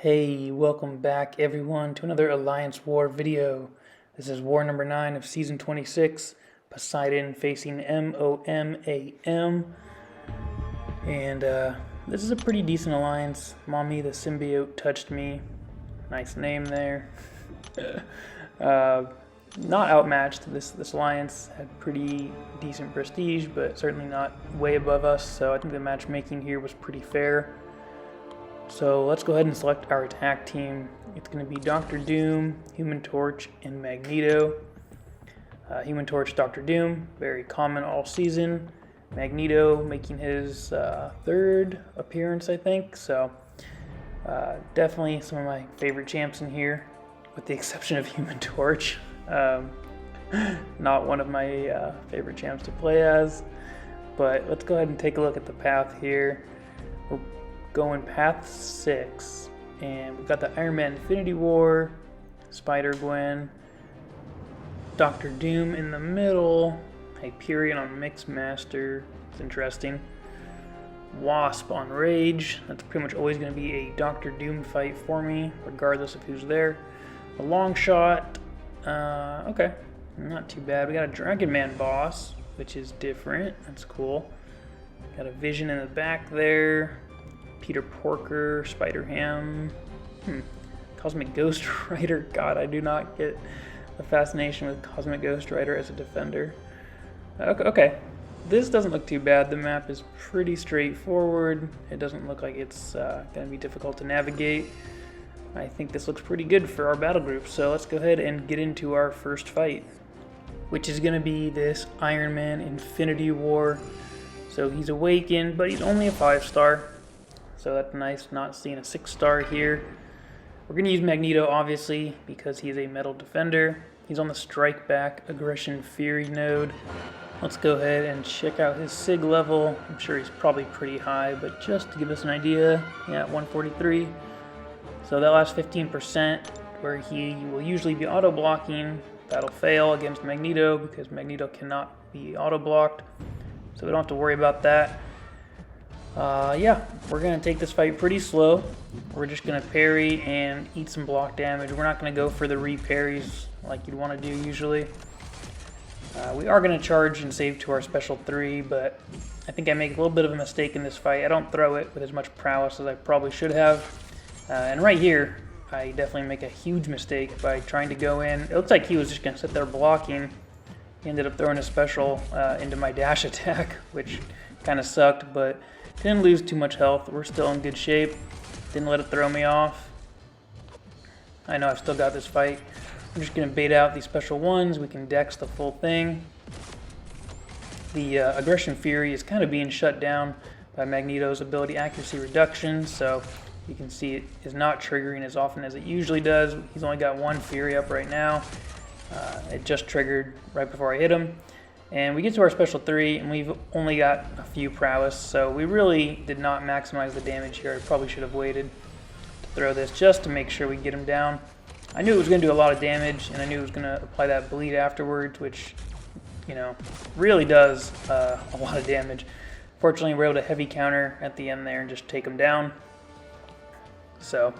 Hey, welcome back everyone to another Alliance War video. This is war number 9 of season 26, Poseidon facing MoMAM. And this is a pretty decent alliance. Mommy the symbiote touched me. Nice name there. Not outmatched. This alliance had pretty decent prestige, but certainly not way above us. So I think the matchmaking here was pretty fair. So let's go ahead and select our attack team. It's going to be Dr. Doom, Human Torch, and Magneto. Human Torch, Dr. Doom, very common all season. Magneto making his third appearance, I think. So definitely some of my favorite champs in here, with the exception of Human Torch. Not one of my favorite champs to play as. But let's go ahead and take a look at the path here. We're going path 6, and we've got the Ironman Infinity War, Spider-Gwen, Dr. Doom in the middle, Hyperion on Mixmaster, it's interesting, Wasp on Rage, that's pretty much always going to be a Dr. Doom fight for me, regardless of who's there. A long shot, okay, not too bad. We got a Dragon Man boss, which is different, that's cool. Got a Vision in the back there. Peter Porker, Spider-Ham, Cosmic Ghost Rider. God, I do not get the fascination with Cosmic Ghost Rider as a defender. Okay, this doesn't look too bad. The map is pretty straightforward. It doesn't look like it's going to be difficult to navigate. I think this looks pretty good for our battle group. So let's go ahead and get into our first fight, which is going to be this Ironman Infinity War. So he's awakened, but he's only a 5-star. So that's nice, not seeing a 6-star here. We're going to use Magneto, obviously, because he's a metal defender. He's on the Strike Back Aggression Fury node. Let's go ahead and check out his SIG level. I'm sure he's probably pretty high, but just to give us an idea, yeah, 143. So that last 15%, where he will usually be auto-blocking, that'll fail against Magneto, because Magneto cannot be auto-blocked. So we don't have to worry about that. Yeah, we're going to take this fight pretty slow. We're just going to parry and eat some block damage. We're not going to go for the re-parries like you'd want to do usually. We are going to charge and save to our special 3, but I think I make a little bit of a mistake in this fight. I don't throw it with as much prowess as I probably should have. And right here, I definitely make a huge mistake by trying to go in. It looks like he was just going to sit there blocking. He ended up throwing a special into my dash attack, which kind of sucked, but didn't lose too much health. We're still in good shape. Didn't let it throw me off. I know I've still got this fight. I'm just going to bait out these special ones. We can dex the full thing. The Aggression Fury is kind of being shut down by Magneto's ability accuracy reduction, so you can see it is not triggering as often as it usually does. He's only got 1 Fury up right now. It just triggered right before I hit him. And we get to our special 3, and we've only got a few prowess, so we really did not maximize the damage here. I probably should have waited to throw this just to make sure we get him down. I knew it was going to do a lot of damage, and I knew it was going to apply that bleed afterwards, which, you know, really does a lot of damage. Fortunately, we're able to heavy counter at the end there and just take him down. So,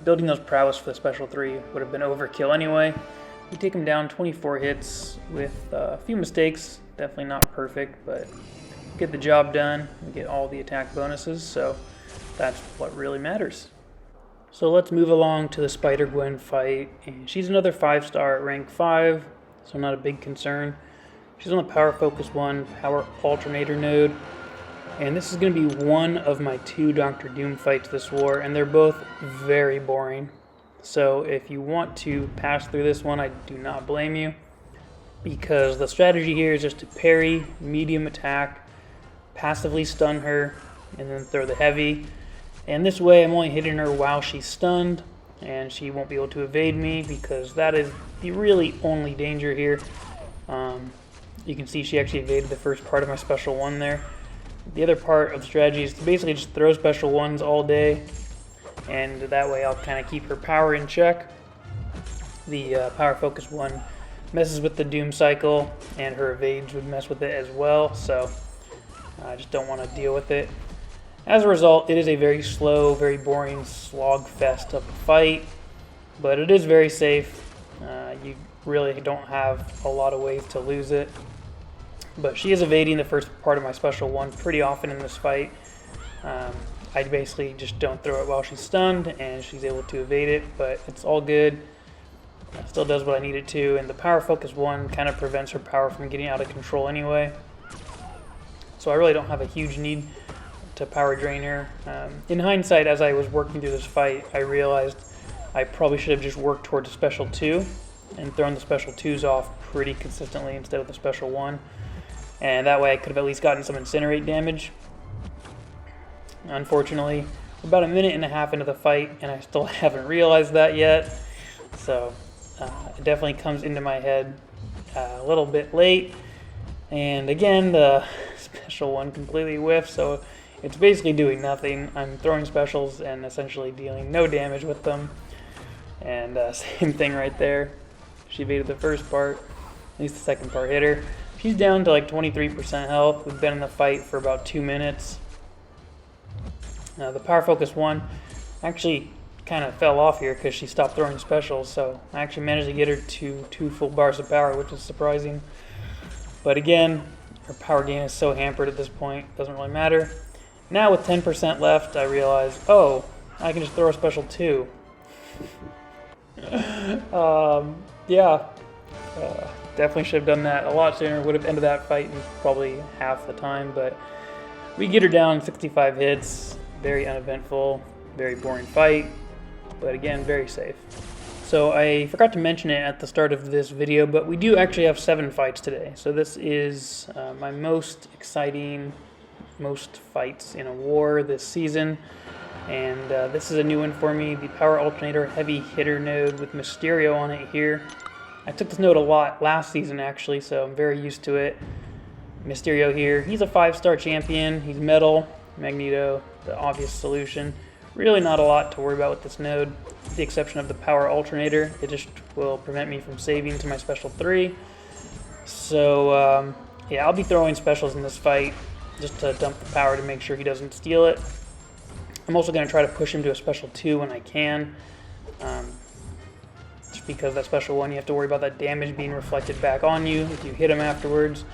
building those prowess for the special 3 would have been overkill anyway. We take him down 24 hits with a few mistakes, definitely not perfect, but get the job done and get all the attack bonuses, so that's what really matters. So let's move along to the Spider-Gwen fight, and she's another 5-star at rank 5, so not a big concern. She's on the Power Focus 1 Power Alternator node, and this is going to be one of my 2 Dr. Doom fights this war, and they're both very boring. So if you want to pass through this one, I do not blame you, because the strategy here is just to parry, medium attack, passively stun her, and then throw the heavy. And this way I'm only hitting her while she's stunned, and she won't be able to evade me, because that is the really only danger here. You can see she actually evaded the first part of my special 1 there. The other part of the strategy is to basically just throw special 1s all day, and that way I'll kind of keep her power in check. The Power Focus 1 messes with the Doom cycle, and her evades would mess with it as well, so I just don't want to deal with it. As a result, it is a very slow, very boring slog fest of a fight, but it is very safe. You really don't have a lot of ways to lose it. But she is evading the first part of my special one pretty often in this fight. I basically just don't throw it while she's stunned, and she's able to evade it, but it's all good. It still does what I need it to, and the Power Focus 1 kind of prevents her power from getting out of control anyway. So I really don't have a huge need to power drain her. In hindsight, as I was working through this fight, I realized I probably should have just worked towards a special 2 and thrown the special 2s off pretty consistently instead of the special 1. And that way I could have at least gotten some incinerate damage. Unfortunately, we're about a minute and a half into the fight, and I still haven't realized that yet. So it definitely comes into my head a little bit late. And again, the special 1 completely whiffs, so it's basically doing nothing. I'm throwing specials and essentially dealing no damage with them. And same thing right there. She evaded the first part, at least the second part hit her. She's down to like 23% health. We've been in the fight for about 2 minutes. The Power Focus 1 actually kind of fell off here because she stopped throwing specials, so I actually managed to get her to 2 full bars of power, which is surprising. But again, her power gain is so hampered at this point, doesn't really matter. Now with 10% left, I realize, oh, I can just throw a special 2. Definitely should have done that a lot sooner. Would have ended that fight in probably half the time, but we get her down 65 hits. Very uneventful, very boring fight, but again, very safe. So I forgot to mention it at the start of this video, but we do actually have 7 fights today. So this is my most exciting, most fights in a war this season. And this is a new one for me, the Power Alternator Heavy Hitter node with Mysterio on it here. I took this node a lot last season actually, so I'm very used to it. Mysterio here, he's a 5-star champion, he's metal. Magneto, the obvious solution. Really not a lot to worry about with this node, with the exception of the Power Alternator. It just will prevent me from saving to my special 3. So yeah, I'll be throwing specials in this fight just to dump the power to make sure he doesn't steal it. I'm also going to try to push him to a special 2 when I can. Just because that special 1, you have to worry about that damage being reflected back on you if you hit him afterwards.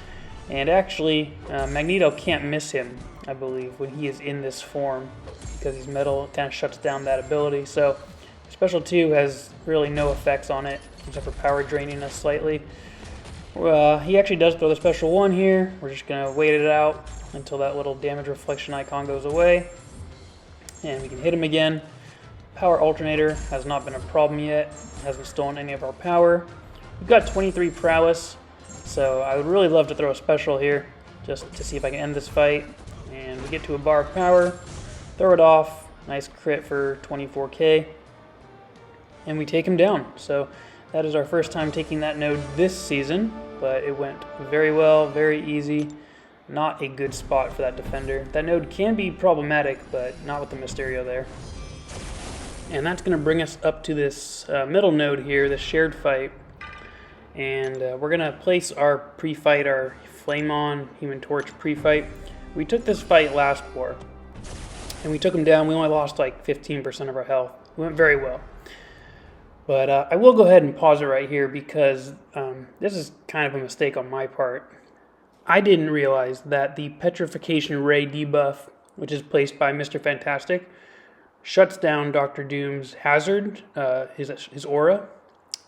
And actually, Magneto can't miss him, I believe, when he is in this form, because he's metal. It kind of shuts down that ability. So special 2 has really no effects on it, except for power draining us slightly. He actually does throw the special 1 here. We're just going to wait it out until that little damage reflection icon goes away. And we can hit him again. Power Alternator has not been a problem yet. Hasn't stolen any of our power. We've got 23 prowess, so I would really love to throw a special here just to see if I can end this fight. And we get to a bar of power, throw it off, nice crit for 24k, and we take him down. So that is our first time taking that node this season, but it went very well, very easy. Not a good spot for that defender. That node can be problematic, but not with the Mysterio there. And that's going to bring us up to this middle node here, the shared fight. And we're going to place our pre-fight, our Flame On Human Torch pre-fight. We took this fight last war, and we took him down. We only lost like 15% of our health. It went very well. But I will go ahead and pause it right here because this is kind of a mistake on my part. I didn't realize that the Petrification Ray debuff, which is placed by Mr. Fantastic, shuts down Dr. Doom's hazard, his aura,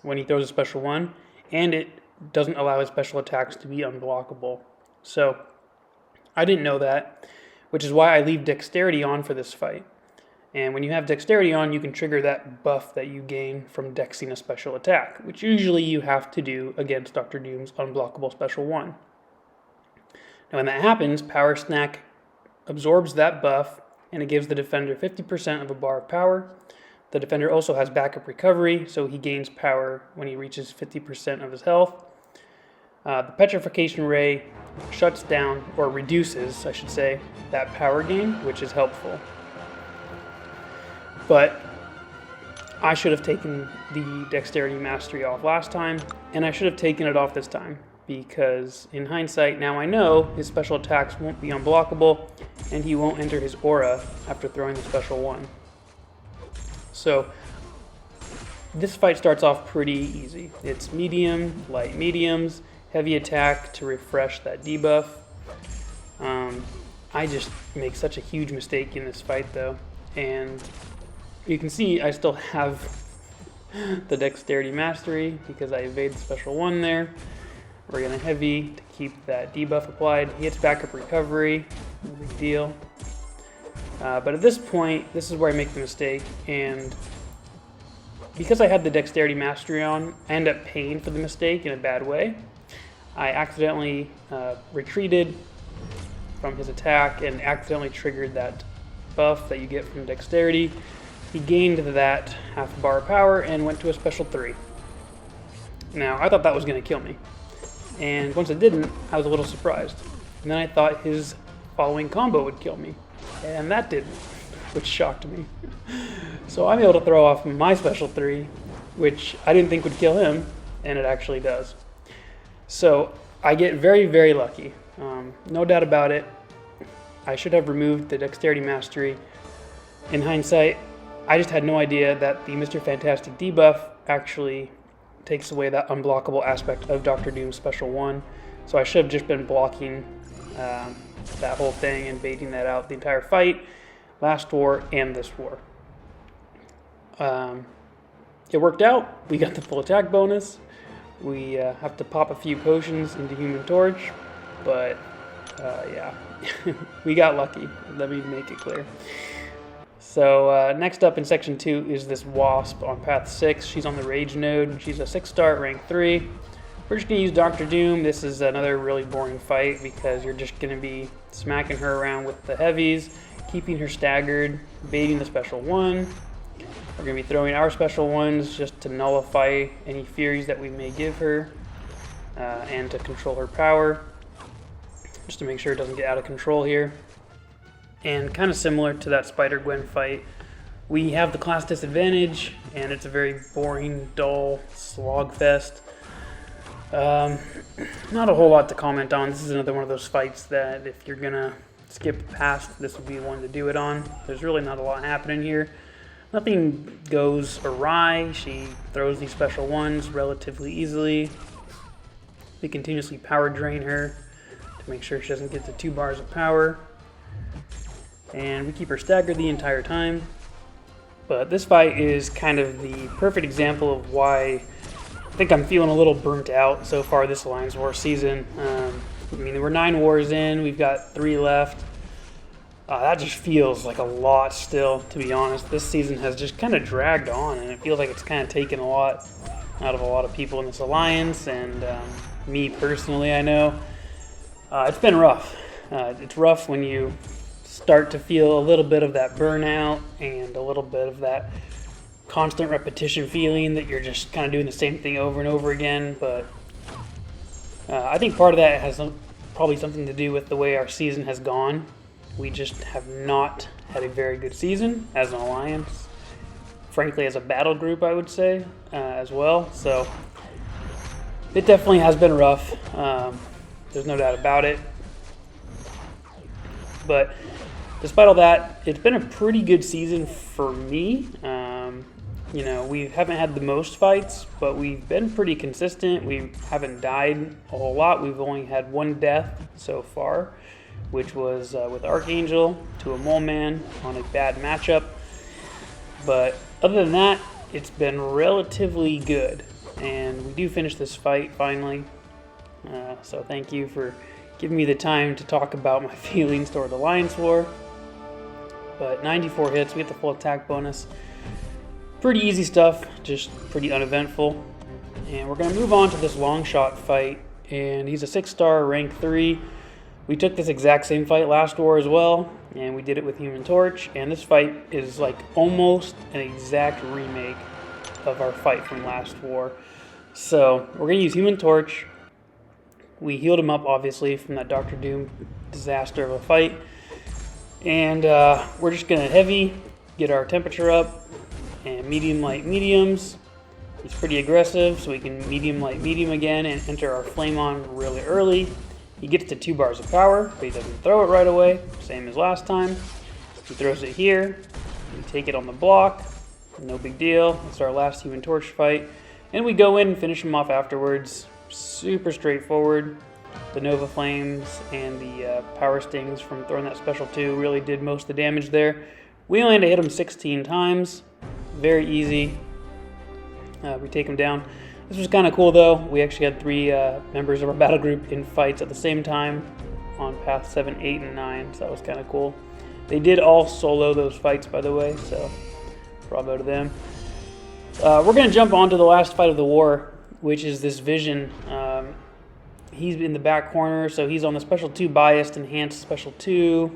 when he throws a special 1, and it doesn't allow his special attacks to be unblockable. So I didn't know that, which is why I leave Dexterity on for this fight. And when you have Dexterity on, you can trigger that buff that you gain from dexing a special attack, which usually you have to do against Dr. Doom's unblockable special 1. Now when that happens, Power Snack absorbs that buff, and it gives the defender 50% of a bar of power. The defender also has backup recovery, so he gains power when he reaches 50% of his health. The Petrification Ray shuts down, or reduces, I should say, that power gain, which is helpful. But I should have taken the Dexterity Mastery off last time, and I should have taken it off this time. because in hindsight, now I know his special attacks won't be unblockable, and he won't enter his aura after throwing the special one. So this fight starts off pretty easy. It's medium, light mediums, heavy attack to refresh that debuff. I just make such a huge mistake in this fight though, and you can see I still have the dexterity mastery because I evade the special one there. We're gonna heavy to keep that debuff applied. He hits backup recovery, no big deal. But at this point, this is where I make the mistake, and because I had the dexterity mastery on, I end up paying for the mistake in a bad way. I accidentally retreated from his attack and accidentally triggered that buff that you get from dexterity. He gained that half bar of power and went to a special 3. Now, I thought that was going to kill me. And once it didn't, I was a little surprised. And then I thought his following combo would kill me. And that didn't, which shocked me. So I'm able to throw off my special 3, which I didn't think would kill him, and it actually does. So I get very, very lucky. No doubt about it. I should have removed the dexterity mastery. In hindsight, I just had no idea that the Mr. Fantastic debuff actually takes away that unblockable aspect of Dr. Doom's special 1. So I should have just been blocking that whole thing and baiting that out the entire fight, last war and this war. It worked out. We got the full attack bonus. We have to pop a few potions into Human Torch, but yeah, we got lucky. Let me make it clear. So next up in section 2 is this Wasp on path 6. She's on the Rage node. She's a 6-star at rank 3. We're just going to use Dr. Doom. This is another really boring fight because you're just going to be smacking her around with the heavies, keeping her staggered, baiting the special 1. We're going to be throwing our special 1s just to nullify any Furies that we may give her and to control her power, just to make sure it doesn't get out of control here. And kind of similar to that Spider-Gwen fight, we have the class disadvantage, and it's a very boring, dull slogfest. Not a whole lot to comment on. This is another one of those fights that if you're going to skip past, this would be one to do it on. There's really not a lot happening here. Nothing goes awry. She throws these special 1s relatively easily. We continuously power drain her to make sure she doesn't get to 2 bars of power. And we keep her staggered the entire time. But this fight is kind of the perfect example of why I think I'm feeling a little burnt out so far this Alliance War season. I mean, we're 9 wars in, we've got 3 left. That just feels like a lot still, to be honest. This season has just kind of dragged on, and it feels like it's kind of taken a lot out of a lot of people in this alliance, and me personally, I know. It's been rough. It's rough when you start to feel a little bit of that burnout and a little bit of that constant repetition feeling that you're just kind of doing the same thing over and over again. But I think part of that has probably something to do with the way our season has gone. We just have not had a very good season as an alliance. Frankly, as a battle group, I would say, as well. So it definitely has been rough. There's no doubt about it. But despite all that, it's been a pretty good season for me. You know, we haven't had the most fights, but we've been pretty consistent. We haven't died a whole lot. We've only had 1 death so far, which was with Archangel to a MoMaM on a bad matchup. But other than that, it's been relatively good. And we do finish this fight finally. So thank you for giving me the time to talk about my feelings toward Alliance War. But 94 hits, we get the full attack bonus. Pretty easy stuff, just pretty uneventful. And we're going to move on to this long shot fight. And he's a 6-star, rank 3. We took this exact same fight last war as well, and we did it with Human Torch. And this fight is like almost an exact remake of our fight from last war. So we're going to use Human Torch. We healed him up, obviously, from that Dr. Doom disaster of a fight. And we're just going to heavy, get our temperature up, and medium, light, mediums. He's pretty aggressive, so we can medium, light, medium again and enter our flame on really early. He gets to 2 bars of power, but he doesn't throw it right away, same as last time. He throws it here. We take it on the block, no big deal. It's our last human torch fight. And we go in and finish him off afterwards. Super straightforward. The Nova Flames and the Power Stings from throwing that special 2 really did most of the damage there. We only had to hit him 16 times. Very easy. We take him down. This was kind of cool though. We actually had 3 members of our battle group in fights at the same time on path 7, 8, and 9, so that was kind of cool. They did all solo those fights, by the way, so bravo to them. We're going to jump on to the last fight of the war, which is this Vision. He's in the back corner, so he's on the special 2 biased, enhanced special 2,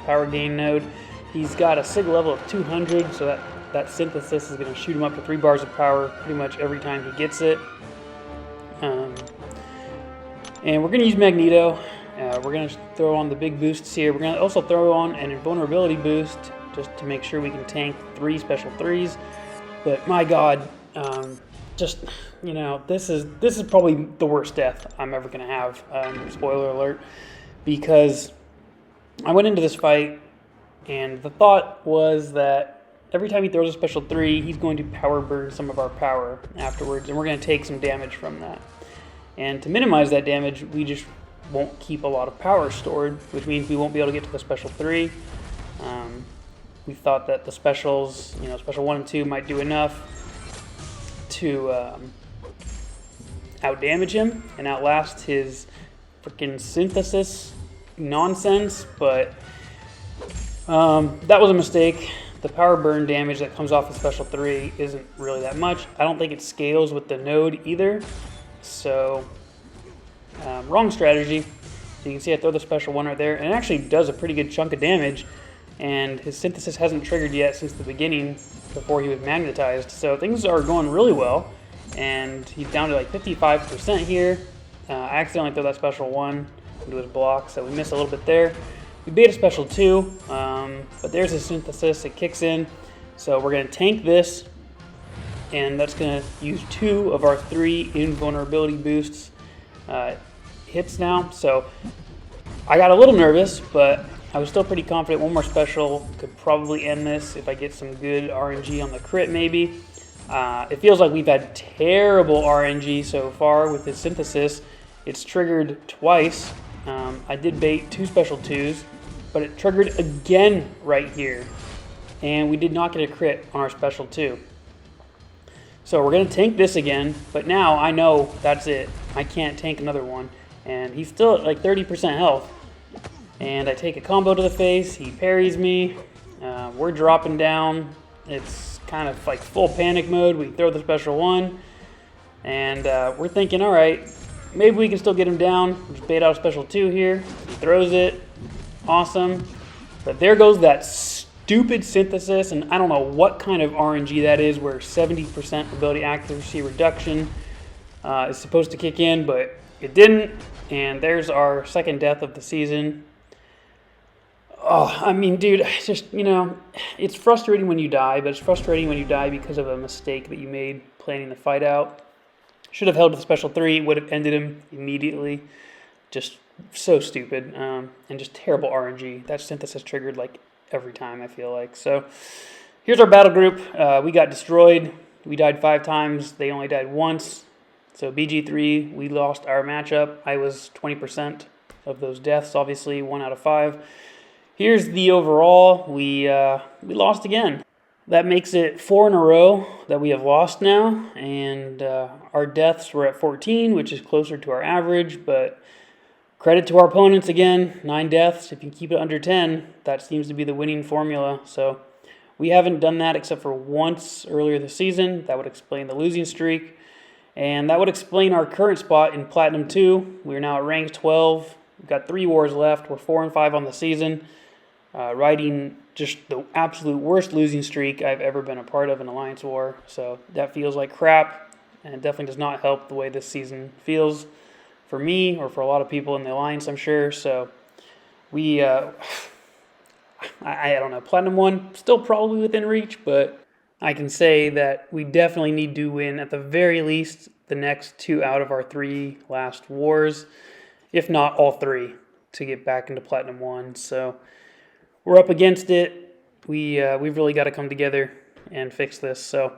power gain node. He's got a sig level of 200, so that synthesis is going to shoot him up to 3 bars of power pretty much every time he gets it. And we're going to use Magneto. We're going to throw on the big boosts here. We're going to also throw on an invulnerability boost just to make sure we can tank 3 special 3s. But my God, just, you know, this is probably the worst death I'm ever going to have. Spoiler alert, because I went into this fight and the thought was that every time he throws a special 3, he's going to power burn some of our power afterwards, and we're going to take some damage from that. And to minimize that damage, we just won't keep a lot of power stored, which means we won't be able to get to the special 3. We thought that the specials, you know, special 1 and 2 might do enough to outdamage him and outlast his freaking synthesis nonsense, but that was a mistake. The power burn damage that comes off of special 3 isn't really that much. I don't think it scales with the node either, so wrong strategy. So you can see I throw the special 1 right there, and it actually does a pretty good chunk of damage, and his synthesis hasn't triggered yet since the beginning before he was magnetized, so things are going really well, and he's down to like 55% here. I accidentally threw that special 1 into his block, so we missed a little bit there. We bait a special 2, but there's his synthesis, it kicks in, so we're going to tank this, and that's going to use 2 of our 3 invulnerability boosts hits now. So I got a little nervous, but I was still pretty confident. One more special could probably end this if I get some good RNG on the crit maybe. It feels like we've had terrible RNG so far with his synthesis. It's triggered twice. I did bait 2 special 2s, but it triggered again right here. And we did not get a crit on our special 2. So we're going to tank this again, but now I know that's it. I can't tank another one. And he's still at like 30% health. And I take a combo to the face, he parries me, we're dropping down. It's kind of like full panic mode. We throw the special 1, and we're thinking, all right, maybe we can still get him down. Just bait out a special 2 here. He throws it. Awesome. But there goes that stupid synthesis, and I don't know what kind of RNG that is where 70% ability accuracy reduction is supposed to kick in, but it didn't, and there's our second death of the season. Oh, I mean, dude, it's just, you know, it's frustrating when you die, but it's frustrating when you die because of a mistake that you made planning the fight out. Should have held with special 3, would have ended him immediately. Just so stupid, and just terrible RNG. That synthesis triggered like every time, I feel like. So here's our battle group. We got destroyed. We died 5 times. They only died once. So BG3, we lost our matchup. I was 20% of those deaths, obviously, 1 out of 5. Here's the overall. We lost again. That makes it 4 in a row that we have lost now, and our deaths were at 14, which is closer to our average, but credit to our opponents again, 9 deaths. If you keep it under 10, that seems to be the winning formula. So we haven't done that except for once earlier this season. That would explain the losing streak. And that would explain our current spot in Platinum 2. We're now at rank 12. We've got 3 wars left. We're 4 and 5 on the season. Riding just the absolute worst losing streak I've ever been a part of in Alliance War. So that feels like crap, and it definitely does not help the way this season feels for me or for a lot of people in the Alliance, I'm sure. So I don't know. Platinum 1, still probably within reach, but I can say that we definitely need to win at the very least the next 2 out of our 3 last wars, if not all 3, to get back into Platinum 1. So we're up against it. We've really got to come together and fix this. So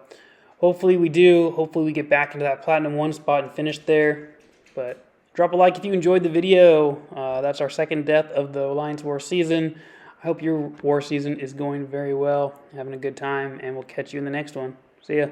hopefully we do. Hopefully we get back into that Platinum 1 spot and finish there. But drop a like if you enjoyed the video. That's our second death of the Alliance War season. I hope your war season is going very well, having a good time, and we'll catch you in the next one. See ya.